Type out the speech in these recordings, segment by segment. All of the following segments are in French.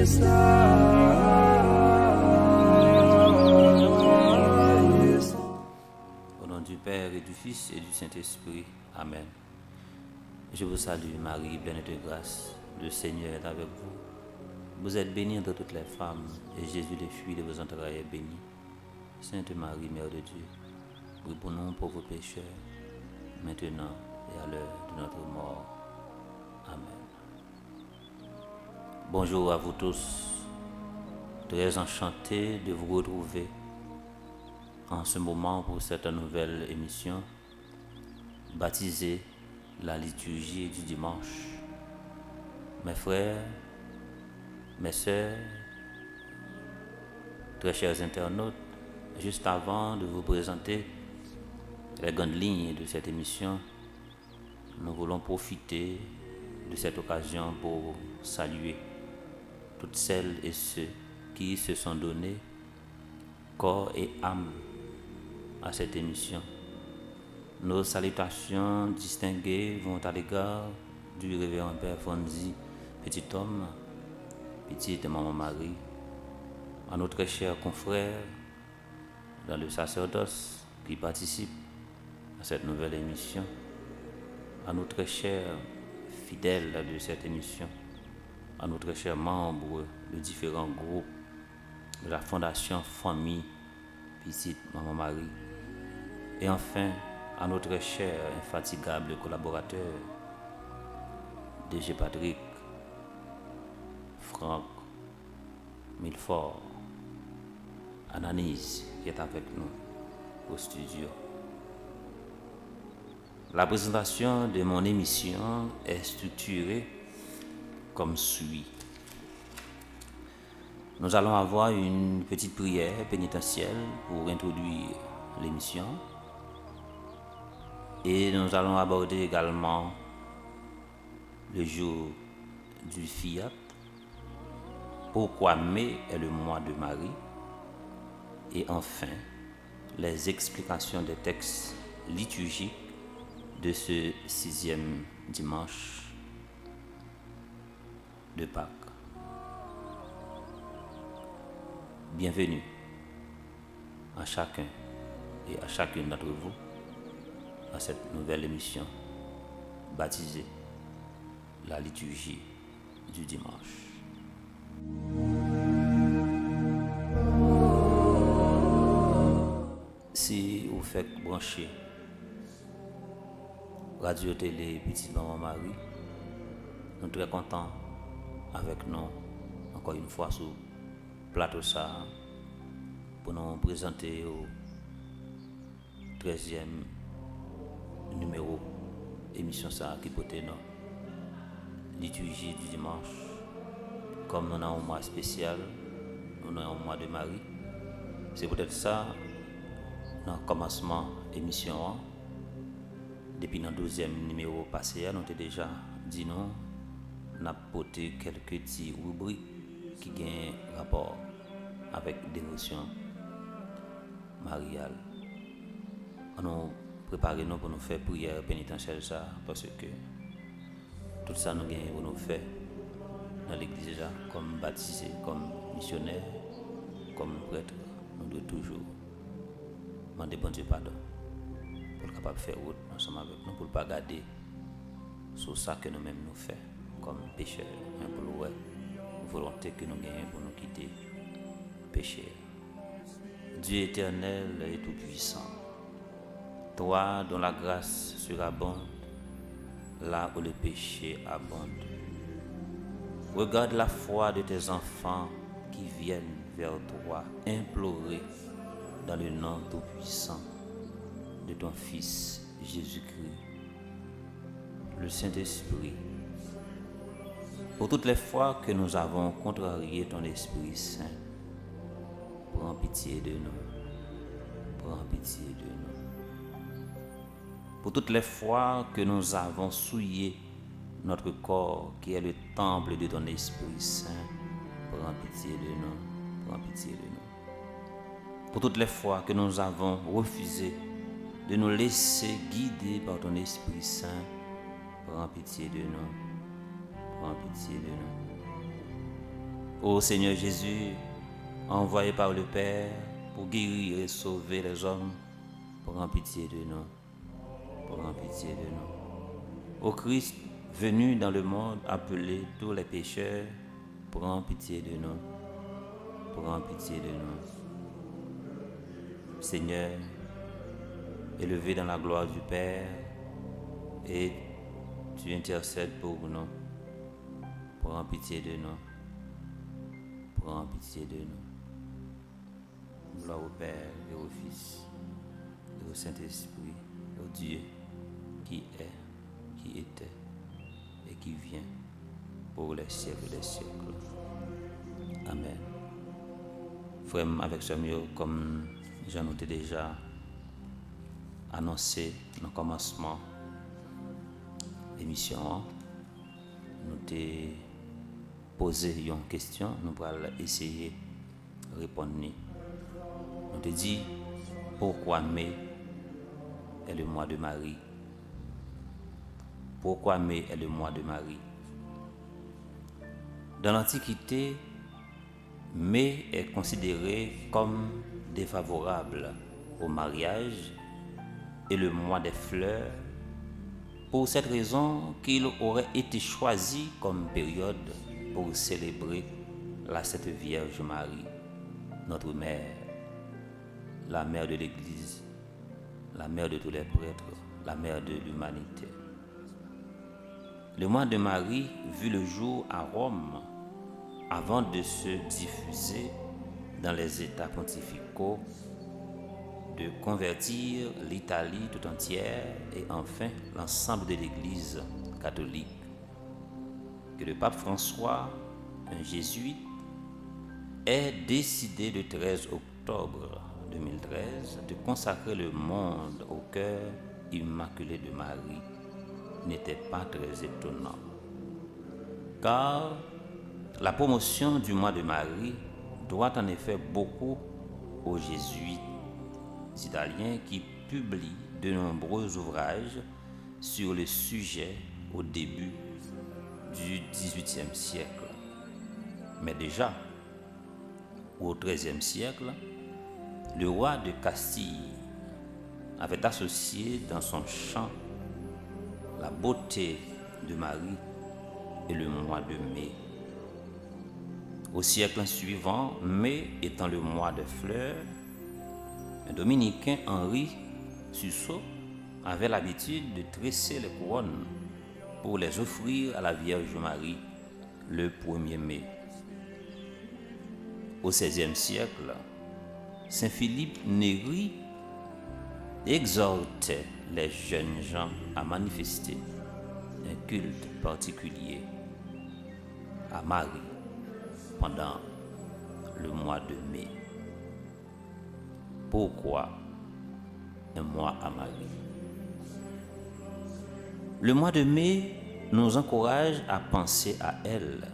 Au nom du Père et du Fils et du Saint-Esprit. Amen. Je vous salue Marie, pleine de grâce. Le Seigneur est avec vous. Vous êtes bénie entre toutes les femmes, et Jésus, le fruit de vos entrailles, est béni. Sainte Marie, Mère de Dieu, prie pour nous pauvres pécheurs, maintenant et à l'heure de notre mort. Amen. Bonjour à vous tous, très enchanté de vous retrouver en ce moment pour cette nouvelle émission baptisée la liturgie du dimanche. Mes frères, mes sœurs, très chers internautes, juste avant de vous présenter les grandes lignes de cette émission, nous voulons profiter de cette occasion pour saluer toutes celles et ceux qui se sont donnés corps et âme à cette émission. Nos salutations distinguées vont à l'égard du révérend Père Fonzi, petit homme, petite maman Marie, à nos très chers confrères dans le sacerdoce qui participent à cette nouvelle émission, à nos très chers fidèles de cette émission, à nos très chers membres de différents groupes de la Fondation Famille Petite Maman Marie, et enfin à notre cher infatigable collaborateur DG Patrick, Franck, Milfort, Ananis qui est avec nous au studio. La présentation de mon émission est structurée comme suit. Nous allons avoir une petite prière pénitentielle pour introduire l'émission. Et nous allons aborder également le jour du Fiat, pourquoi mai est le mois de Marie, et enfin les explications des textes liturgiques de ce 6e dimanche de Pâques. Bienvenue à chacun et à chacune d'entre vous à cette nouvelle émission baptisée la liturgie du dimanche. Si vous faites brancher Radio Télé Petite Maman Marie, nous sommes très contents avec nous encore une fois sur plateau ça pour nous présenter au 13e numéro émission ça qui peut être liturgie du dimanche. Comme nous avons un mois spécial, nous avons un mois de Marie, c'est peut-être ça dans le commencement émission. Depuis notre 12e numéro passé, nous avons déjà dit nous avons porté quelques petites rubriques qui ont rapport avec dévotion mariale. Nous préparons nous pour nous faire prière pénitentielle ça, parce que tout ça nous gagnons pour nous faire dans l'église déjà, comme baptisés, comme missionnaires, comme prêtres. Nous devons toujours demander bon Dieu pardon pour être capable de faire route ensemble avec nous, pour ne pas garder sur ça que nous-mêmes nous faisons comme pécheurs, pour la volonté que nous gagnons pour nous quitter péché. Dieu éternel et tout-puissant, toi dont la grâce surabonde là où le péché abonde, regarde la foi de tes enfants qui viennent vers toi implorer dans le nom tout-puissant de ton Fils Jésus-Christ, le Saint-Esprit. Pour toutes les fois que nous avons contrarié ton Esprit Saint, prends pitié de nous. Prends pitié de nous. Pour toutes les fois que nous avons souillé notre corps qui est le temple de ton Esprit Saint, prends pitié de nous. Prends pitié de nous. Pour toutes les fois que nous avons refusé de nous laisser guider par ton Esprit Saint, prends pitié de nous. Prends pitié de nous. Ô Seigneur Jésus, envoyé par le Père pour guérir et sauver les hommes, prends pitié de nous, prends pitié de nous. Ô Christ, venu dans le monde appeler tous les pécheurs, prends pitié de nous, prends pitié de nous. Seigneur, élevé dans la gloire du Père, et tu intercèdes pour nous, prends pitié de nous, prends pitié de nous. Gloire au Père et au Fils et au Saint-Esprit, au Dieu qui est, qui était et qui vient pour les siècles des siècles. Amen. Frère, avec ce mieux, comme j'en ai déjà annoncé dans le commencement de l'émission, nous t'ai posé une question, nous allons essayer de répondre. On te dit pourquoi mai est le mois de Marie. Pourquoi mai est le mois de Marie? Dans l'Antiquité, mai est considéré comme défavorable au mariage et le mois des fleurs, pour cette raison qu'il aurait été choisi comme période pour célébrer la Sainte Vierge Marie, notre mère, la mère de l'Église, la mère de tous les prêtres, la mère de l'humanité. Le mois de Marie vit le jour à Rome avant de se diffuser dans les États pontificaux, de convertir l'Italie tout entière et enfin l'ensemble de l'Église catholique. Que le pape François, un jésuite, ait décidé le 13 octobre 2013 de consacrer le monde au cœur immaculé de Marie n'était pas très étonnant. Car la promotion du mois de Marie doit en effet beaucoup aux jésuites italiens qui publient de nombreux ouvrages sur le sujet au début du XVIIIe siècle. Mais déjà, au XIIIe siècle, le roi de Castille avait associé dans son chant la beauté de Marie et le mois de mai. Au siècle suivant, mai étant le mois des fleurs, un dominicain Henri Suceau avait l'habitude de tresser les couronnes pour les offrir à la Vierge Marie le 1er mai. Au XVIe siècle, Saint Philippe Néri exhortait les jeunes gens à manifester un culte particulier à Marie pendant le mois de mai. Pourquoi un mois à Marie? Le mois de mai nous encourage à penser à elle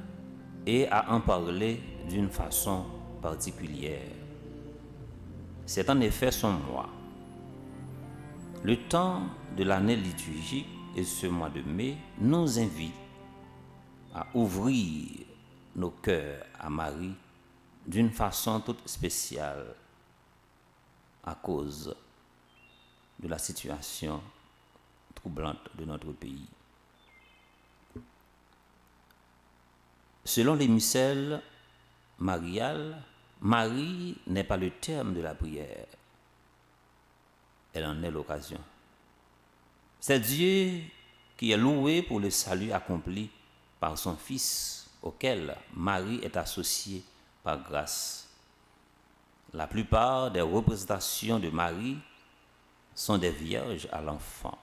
et à en parler d'une façon particulière. C'est en effet son mois. Le temps de l'année liturgique et ce mois de mai nous invite à ouvrir nos cœurs à Marie d'une façon toute spéciale à cause de la situation troublante de notre pays. Selon les missels mariales, Marie n'est pas le terme de la prière, elle en est l'occasion. C'est Dieu qui est loué pour le salut accompli par son Fils, auquel Marie est associée par grâce. La plupart des représentations de Marie sont des vierges à l'enfant.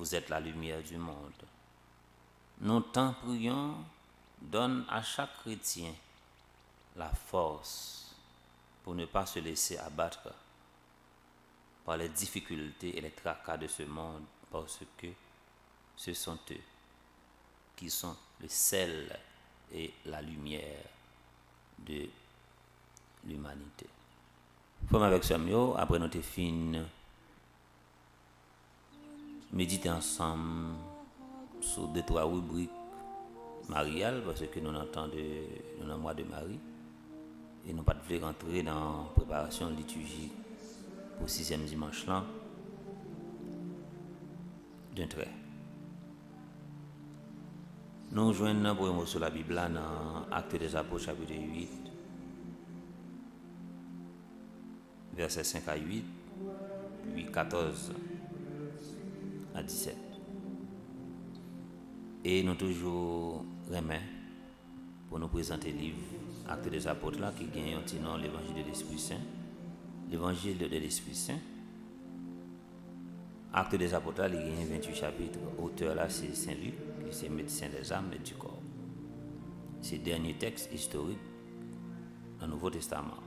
vous êtes la lumière du monde. Nous t'en prions, donne à chaque chrétien la force pour ne pas se laisser abattre par les difficultés et les tracas de ce monde, parce que ce sont eux qui sont le sel et la lumière de l'humanité. Comme avec Samuel, après notre fin, méditer ensemble sur 2-3 rubriques mariales, parce que nous entendons dans le mois de Marie, et nous ne pouvons pas rentrer dans la préparation liturgique pour 6e dimanche là, d'un trait. Nous joignons pour mot sur la Bible là, dans Actes des Apôtres chapitre 8, versets 5 à 8, puis 14 à 17. Et nous toujours remet pour nous présenter le livre Actes des Apôtres là, qui gagne un petit nom, l'Évangile de l'Esprit Saint. L'Évangile de l'Esprit Saint. Actes des Apôtres là, il gagne 28 chapitres. Auteur là, c'est Saint Luc, qui c'est médecin des âmes et du corps. C'est le dernier texte historique dans le Nouveau Testament.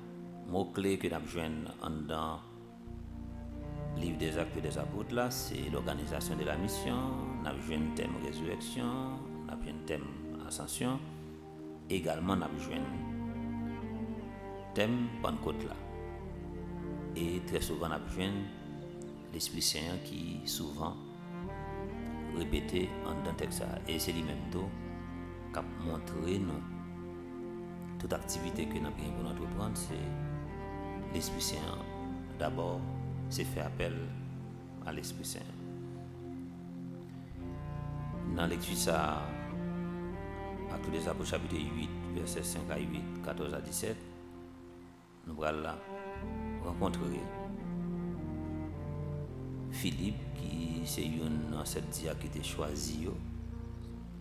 Mot-clé que nous avons dans le livre des Actes des Apôtres là, c'est l'organisation de la mission. Nous avons un thème résurrection, nous avons un thème ascension. Également, nous avons un thème Pentecôte là. Et très souvent, nous avons l'Esprit Saint qui souvent répété dans le texte. Et c'est lui-même qui a montré nous toute activité que nous avons pour nous entreprendre, c'est l'Esprit Saint. D'abord, c'est faire appel à l'Esprit Saint. Dans la lecture, ça, Actes des Apôtres, chapitre 8, versets 5 à 8, 14 à 17, nous allons là rencontrer Philippe, qui c'est une dans cette dia qui était choisi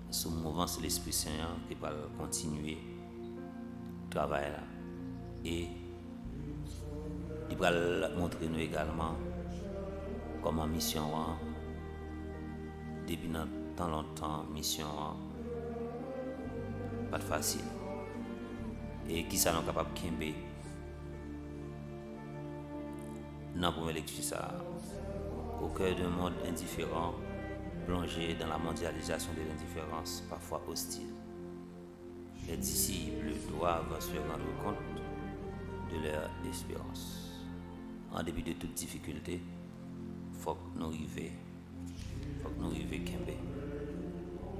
sous mouvance de l'Esprit Saint qui va continuer le travail là. Et il va montrer nous également comment mission depuis tant longtemps mission pas facile et qui ça nous capable de kembe dans la première lecture ça au cœur d'un monde indifférent plongé dans la mondialisation de l'indifférence parfois hostile. Les disciples doivent se rendre compte de leur espérance. En dépit de toute difficulté, il faut que nous arrivions Kembe.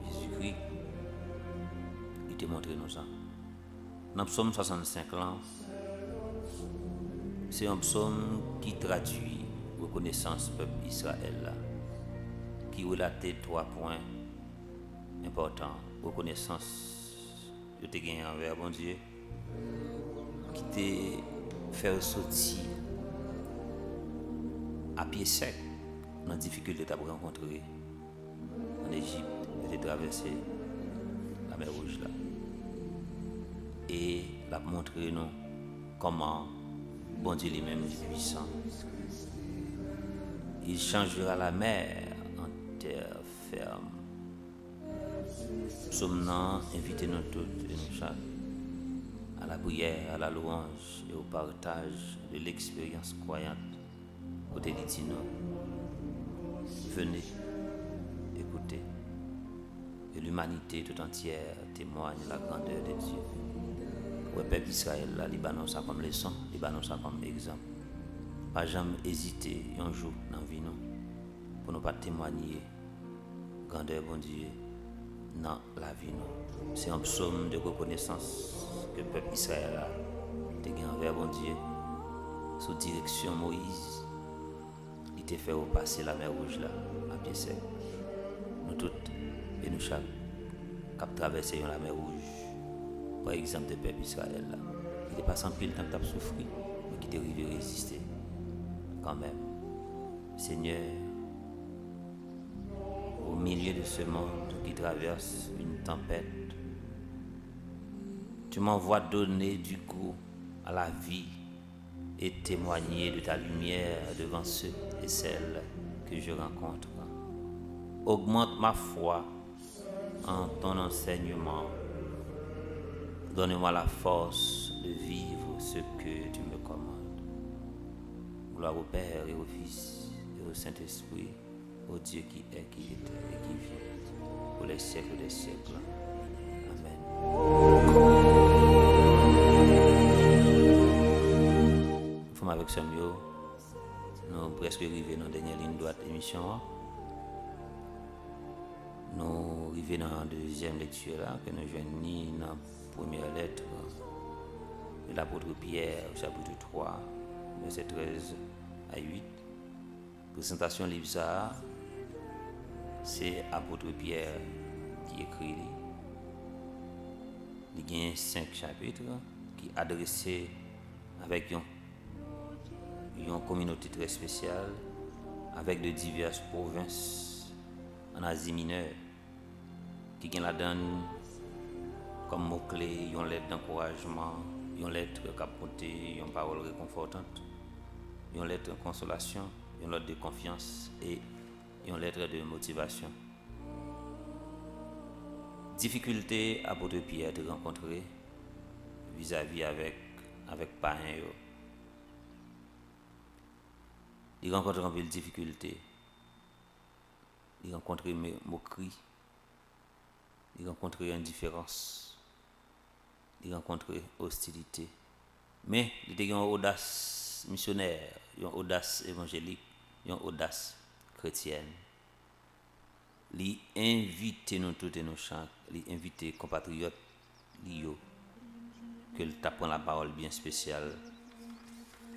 Jésus-Christ, il t'a montré nous ça. Dans le psaume 65 là, c'est un psaume qui traduit reconnaissance peuple Israël là, qui relatait 3 points importants. Reconnaissance de te gagner envers bon Dieu, qui te fait sortir à pied sec dans la difficulté que tu as rencontré en Égypte, et tu as traversé la mer Rouge là. Et l'a montré nous comment bon Dieu lui-même est puissant. Il changera la mer en terre ferme. Somnant, invitez-nous toutes et nous chaque à la prière, à la louange et au partage de l'expérience croyante. Côté dit nous, venez, écoutez, et l'humanité tout entière témoigne la grandeur de Dieu. Le peuple Israël, là, Libanon, ça comme leçon, Libanon, ça comme exemple. Pas jamais hésiter un jour dans la vie, nous, pour ne pas témoigner grandeur bon Dieu dans la vie. Nous. C'est un psaume de reconnaissance que le peuple Israël a gagné envers bon Dieu sous direction Moïse. Il t'a fait repasser la mer Rouge là, à pied sec. Nous toutes et nous chaque qui traversé la mer Rouge. Par exemple, le peuple Israël là, il n'est pas sans pile temps que tu as souffert, mais qui t'a arrivé à résister. Quand même, Seigneur, au milieu de ce monde qui traverse une tempête, tu m'envoies donner du goût à la vie et témoigner de ta lumière devant ceux et celles que je rencontre. Augmente ma foi en ton enseignement. Donne-moi la force de vivre ce que tu me commandes. Gloire au Père et au Fils et au Saint-Esprit, au Dieu qui est, qui était et qui vient, pour les siècles des siècles. Amen. Nous avec Samuel, nous sommes presque arrivés dans la dernière ligne droite de l'émission. Nous arrivons dans la deuxième lecture là, que nous joignons dans la première lettre de l'apôtre Pierre, chapitre 3, verset 13 à 8. Présentation livre ça, c'est l'apôtre Pierre qui écrit. Il y a 5 chapitres qui sont adressés avec une communauté très spéciale, avec de diverses provinces en Asie mineure, qui ont la donne comme mot-clé, une lettre d'encouragement, une lettre qui apporte une parole réconfortante, une lettre de consolation, une lettre de confiance et une lettre de motivation. Difficulté apôtre Pierre de rencontrer vis-à-vis avec païens. Il rencontre un peu de difficulté. Il rencontre moquerie. Il rencontre indifférence. Il rencontre hostilité. Mais il y a une audace missionnaire, une audace évangélique, une audace chrétienne. Il invite nous tous et nous chants, il invite les compatriotes que le tapant la parole bien spéciale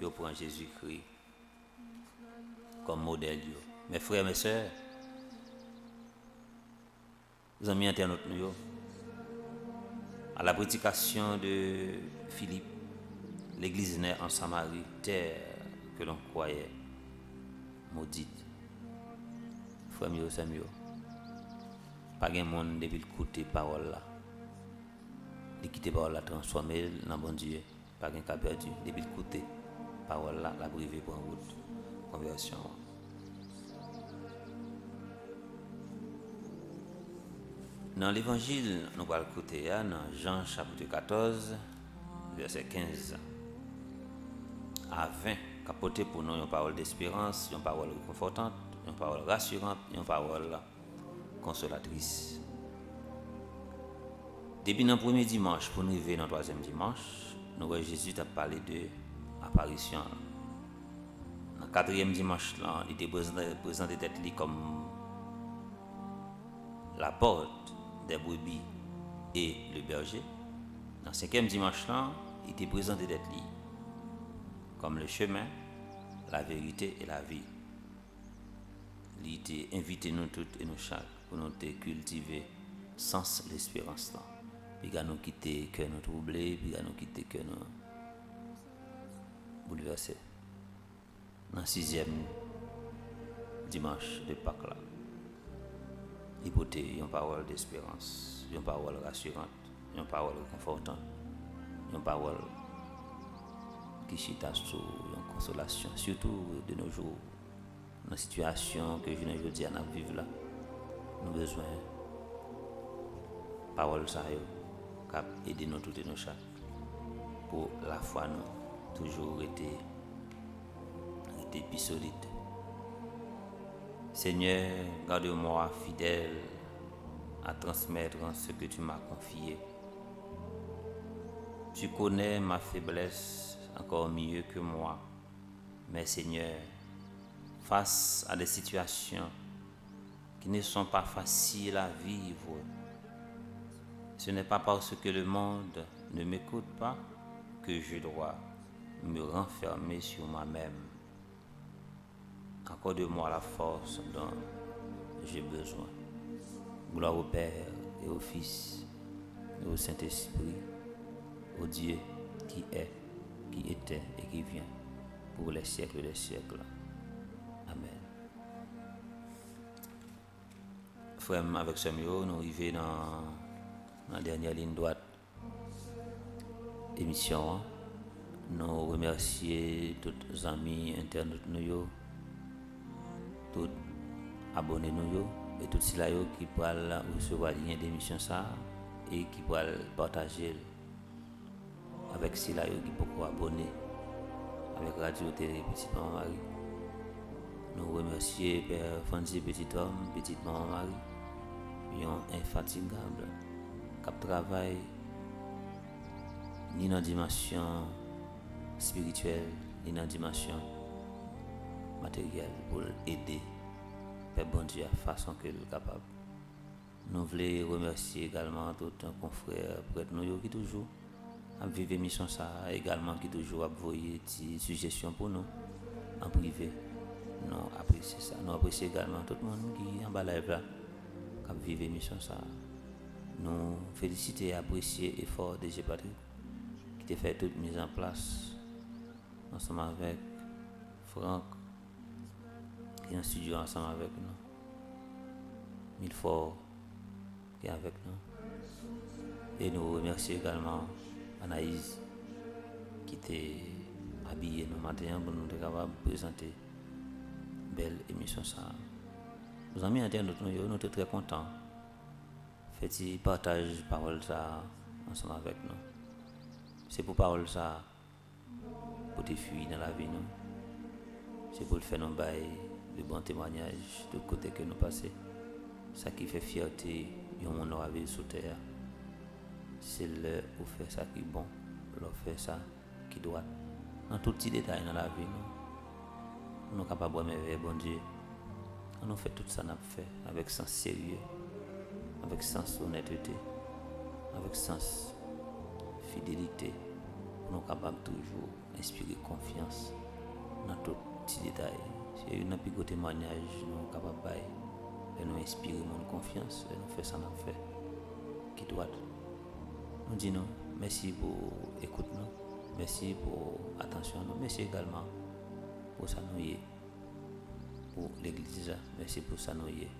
pour prendre Jésus-Christ comme modèle. Mes frères, mes sœurs, les amis internautes, à la prédication de Philippe, l'église naît en Samarie, terre que l'on croyait maudite. Frère mio, Samuel, pas de monde depuis le côté parole là. De quitter parole là, transformer dans bon Dieu, pas de cas perdu. Depuis le côté parole là, la privée pour en route, conversion. Dans l'évangile, nous allons écouter dans Jean chapitre 14, verset 15 à 20, capoté pour nous une parole d'espérance, une parole réconfortante, une parole rassurante, une parole consolatrice. Depuis le premier dimanche, pour nous arriver dans le troisième dimanche, nous voyons Jésus a parlé de l'apparition. Dans le quatrième dimanche, il était présenté comme la porte des brebis et le berger. Dans le cinquième dimanche, il était présenté comme le chemin, la vérité et la vie. Il était invité nous toutes et nous chaque pour nous cultiver sans l'espérance. Puis nous quitter que nous troublés, puis nous quitter que nous bouleversés. Dans le sixième dimanche de Pâques là, il portait une parole d'espérance, une parole rassurante, une parole confortante, une parole qui chita sur une consolation, surtout de nos jours, dans la situation que je ne dis à vivre là, nous avons besoin de parole ça qui aider nous toutes et nous chaque pour la foi nous toujours été plus solide. Seigneur, garde-moi fidèle à transmettre ce que tu m'as confié. Tu connais ma faiblesse encore mieux que moi. Mais Seigneur, face à des situations qui ne sont pas faciles à vivre, ce n'est pas parce que le monde ne m'écoute pas que je dois me renfermer sur moi-même. Accorde-moi la force dont j'ai besoin. Gloire au Père et au Fils et au Saint-Esprit, au Dieu qui est, qui était et qui vient, pour les siècles des siècles. Amen. Frère, avec Samuel, nous arrivons dans la dernière ligne droite émission. Nous remercions tous les amis internautes, tous abonnés nous et tout cela qui pourra recevoir lien d'émission ça et qui pourra partager avec cela qui pourra abonner avec Radio Télé Petit Maman Marie. Nous remercions Père Fanzi Petit Homme, Petite Maman Marie, un infatigable qui travaille ni dans la dimension spirituelle, ni dans la dimension matérielle pour aider Père bon Dieu à façon qu'il est capable. Nous voulons remercier également tout un confrère prêtre nous qui toujours à vivre mission ça également qui toujours envoyer des suggestions pour nous en privé. Nous apprécions ça. Nous apprécions également tout le monde qui est en bas live là qui vivre mission ça. Nous féliciter et apprécier l'effort de G. Patrick qui a fait toute mise en place ensemble avec Franck qui est en studio ensemble avec nous. Milfort qui est avec nous. Et nous remercions également Anaïs qui était habillée nous matin pour nous être capables de présenter une belle émission ça. Nos amis internautes, nous sommes très contents. Faites partage parole ça ensemble avec nous. C'est pour parole ça pour te fuir dans la vie nous. C'est pour le faire nous bailler de bons témoignages de côté que nous passons. Ça qui fait fierté de mon vie sur terre. C'est le où faire ça qui est bon, leur faire ça qui doit. Dans tout petit détail dans la vie nous sommes capables de merveiller bon Dieu. On fait tout ça, nous fait avec sens sérieux, avec sens honnêteté, avec sens fidélité. Nous sommes capables toujours d'inspirer confiance dans tout petit détail. Si il y a un petit témoignage, nous sommes capables de nous inspirer mon confiance et nous faire ça, nous fait qui doit. Nous disons merci pour écoute nous, merci pour attention nous, merci également pour ça nous y est. Pour l'église, merci pour ça nous y est.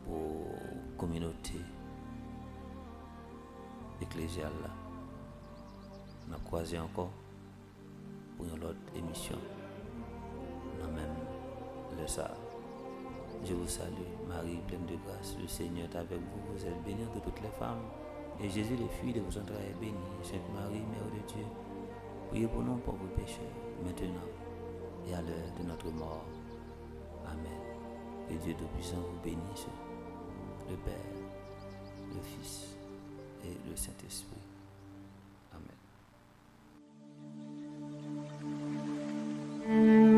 Pour la communauté ecclésiale là. On a croisé encore pour une autre émission. On a même le ça. Je vous salue, Marie pleine de grâce, le Seigneur est avec vous, vous êtes bénie de toutes les femmes. Et Jésus, le fruit de vos entrailles, est béni. Sainte Marie, Mère de Dieu, priez pour nous pauvres pécheurs, maintenant et à l'heure de notre mort. Amen. Que Dieu Tout-Puissant vous bénisse, le Père, le Fils et le Saint-Esprit. Amen.